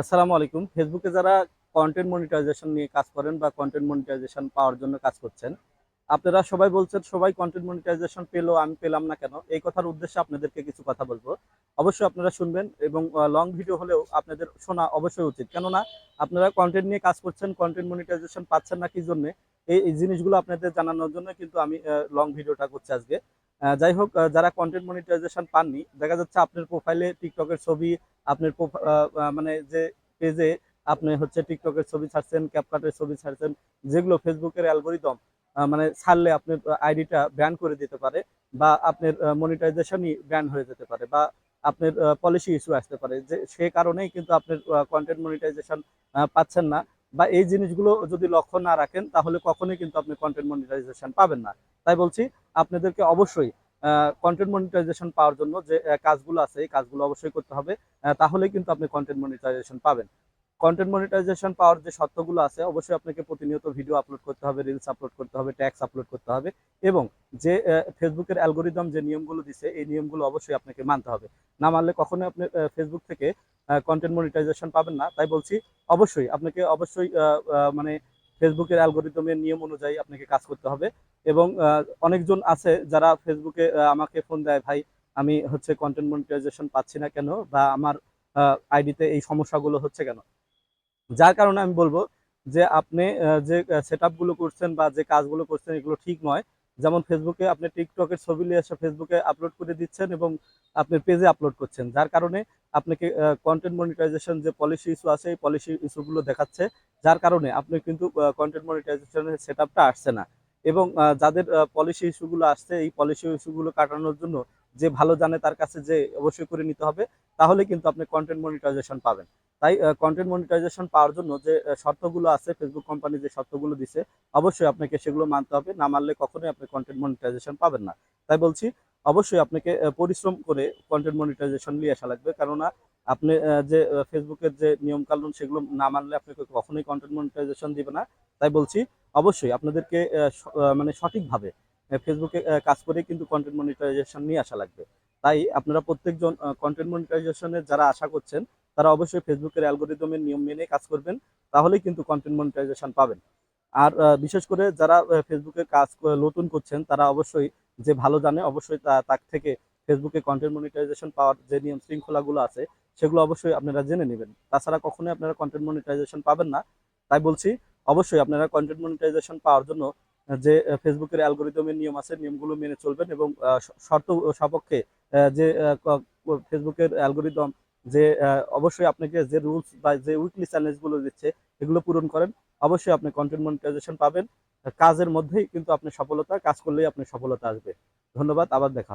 আসসালামু আলাইকুম। ফেসবুকে যারা কন্টেন্ট মনিটাইজেশন নিয়ে কাজ করেন বা কন্টেন্ট মনিটাইজেশন পাওয়ার জন্য কাজ করছেন, আপনারা সবাই বলছেন সবাই কন্টেন্ট মনিটাইজেশন পেলো, আমি পেলাম না কেন? এই কথার উদ্দেশ্যে আপনাদেরকে কিছু কথা বলবো। অবশ্যই আপনারা শুনবেন এবং লং ভিডিও হলেও আপনাদের শোনা অবশ্যই উচিত। কেননা আপনারা কন্টেন্ট নিয়ে কাজ করছেন, কন্টেন্ট মনিটাইজেশন পাচ্ছেন না কি জন্যে? এই জিনিসগুলো আপনাদের জানানোর জন্য কিন্তু আমি লং ভিডিওটা করছি আজকে। যাই হোক, যারা কন্টেন্ট মনিটাইজেশন পাননি, দেখা যাচ্ছে আপনার প্রোফাইলে টিকটকের ছবি, আপনার মানে যে পেজে আপনি হচ্ছে টিকটকের ছবি ছাড়ছেন, ক্যাপকাটের ছবি ছাড়ছেন, যেগুলো ফেসবুকের অ্যালগোরিদম মানে ছাড়লে আপনার আইডিটা ব্যান করে দিতে পারে, বা আপনার মনিটাইজেশনই ব্যান হয়ে যেতে পারে, বা আপনার পলিসি ইস্যু আসতে পারে, যে সে কারণেই কিন্তু আপনার কন্টেন্ট মনিটাইজেশন পাচ্ছেন না। বা এই জিনিসগুলো যদি লক্ষ্য না রাখেন তাহলে কখনোই কিন্তু আপনি কন্টেন্ট মনিটাইজেশন পাবেন না। তাই বলছি, আপনাদেরকে অবশ্যই কন্টেন্ট মনিটাইজেশন পাওয়ার জন্য যে কাজগুলো আছে এই কাজগুলো অবশ্যই করতে হবে। তাহলেই কিন্তু আপনি কন্টেন্ট মনিটাইজেশন পাবেন। কন্টেন্ট মনিটাইজেশন পাওয়ার যে শর্তগুলো আছে, অবশ্যই আপনাকে প্রতিনিয়ত ভিডিও আপলোড করতে হবে, রিলস আপলোড করতে হবে, ট্যাক্স আপলোড করতে হবে, এবং যে ফেসবুকের অ্যালগোরিদম যে নিয়মগুলো দিছে এই নিয়মগুলো অবশ্যই আপনাকে মানতে হবে। না মানলে কখনোই আপনি ফেসবুক থেকে কন্টেন্ট মনিটাইজেশন পাবেন না। তাই বলছি, অবশ্যই আপনাকে অবশ্যই মানে ফেসবুকের অ্যালগোরিদমের নিয়ম অনুযায়ী আপনাকে কাজ করতে হবে। এবং অনেকজন আছে যারা ফেসবুকে আমাকে ফোন দেয়, ভাই আমি হচ্ছে কন্টেন্ট মনিটাইজেশন পাচ্ছি না কেন, বা আমার আইডিতে এই সমস্যাগুলো হচ্ছে কেন? যার কারণে আমি বলবো যে আপনি যে সেটআপ গুলো করছেন বা যে কাজগুলো করছেন এগুলো ঠিক নয়। যেমন ফেসবুকে আপনি টিকটকের ছবি নিয়ে এসে ফেসবুকে আপলোড করে দিচ্ছেন এবং আপনার পেজে আপলোড করছেন, যার কারণে আপনাকে কন্টেন্ট মনিটাইজেশন যে পলিসি ইস্যু আছে এই পলিসি ইস্যুগুলো দেখাচ্ছে। যার কারণে আপনি কিন্তু কন্টেন্ট মনিটাইজেশনের সেটআপটা আসছে না। এবং যাদের পলিসি ইস্যুগুলো আসছে এই পলিসি ইস্যুগুলো কাটানোর জন্য যে ভালো জানে তার কাছে যে অবশ্যই করে নিতে হবে, তাহলে কিন্তু আপনি কন্টেন্ট মনিটাইজেশন পাবেন। তাই কন্টেন্ট মনিটাইজেশন পাওয়ার জন্য যে শর্তগুলো আছে, ফেসবুক কোম্পানি যে শর্তগুলো দিছে, অবশ্যই আপনাকে সেগুলো মানতে হবে। না মানলে কখনোই আপনি কন্টেন্ট মনিটাইজেশন পাবেন না। তাই বলছি, অবশ্যই আপনাকে পরিশ্রম করে কন্টেন্ট মনিটাইজেশন নিয়ে আসা লাগবে। কেননা আপনি যে ফেসবুকের যে নিয়ম কানুন সেগুলো না মানলে আপনাকে কখনোই কন্টেন্ট মনিটাইজেশন দিবে না। তাই বলছি, অবশ্যই আপনাদেরকে মানে সঠিকভাবে ফেসবুকে কাজ করে কিন্তু কন্টেন্ট মনিটাইজেশন নিয়ে আসা লাগবে। তাই আপনারা প্রত্যেকজন কন্টেন্ট মনিটাইজেশনের যারা আশা করছেন, তারা অবশ্যই ফেসবুকের অ্যালগোরিদমের নিয়ম মেনে কাজ করবেন। তাহলেই কিন্তু কন্টেন্ট মনিটাইজেশন পাবেন। আর বিশেষ করে যারা ফেসবুকে কাজ নতুন করছেন, তারা অবশ্যই যে ভালো জানে অবশ্যই তার থেকে ফেসবুকে কন্টেন্ট মনিটাইজেশন পাওয়ার যে নিয়ম শৃঙ্খলাগুলো আছে সেগুলো অবশ্যই আপনারা জেনে নেবেন। তাছাড়া কখনোই আপনারা কন্টেন্ট মনিটাইজেশন পাবেন না। তাই বলছি, অবশ্যই আপনারা কন্টেন্ট মনিটাইজেশন পাওয়ার জন্য যে ফেসবুকের অ্যালগোরিদমের নিয়ম আছে নিয়মগুলো মেনে চলবেন, এবং শর্ত সাপেক্ষে যে ফেসবুকের অ্যালগোরিদম যে অবশ্যই আপনাকে যে রুলস বা যে উইকলি চ্যালেঞ্জ গুলো দিচ্ছে এগুলো পূরণ করেন, অবশ্যই আপনি কন্টেন্ট মনিটাইজেশন পাবেন। কাজের মধ্যেই কিন্তু আপনি সফলতা, কাজ করলেই আপনি সফলতা আসবে। ধন্যবাদ, আবার দেখা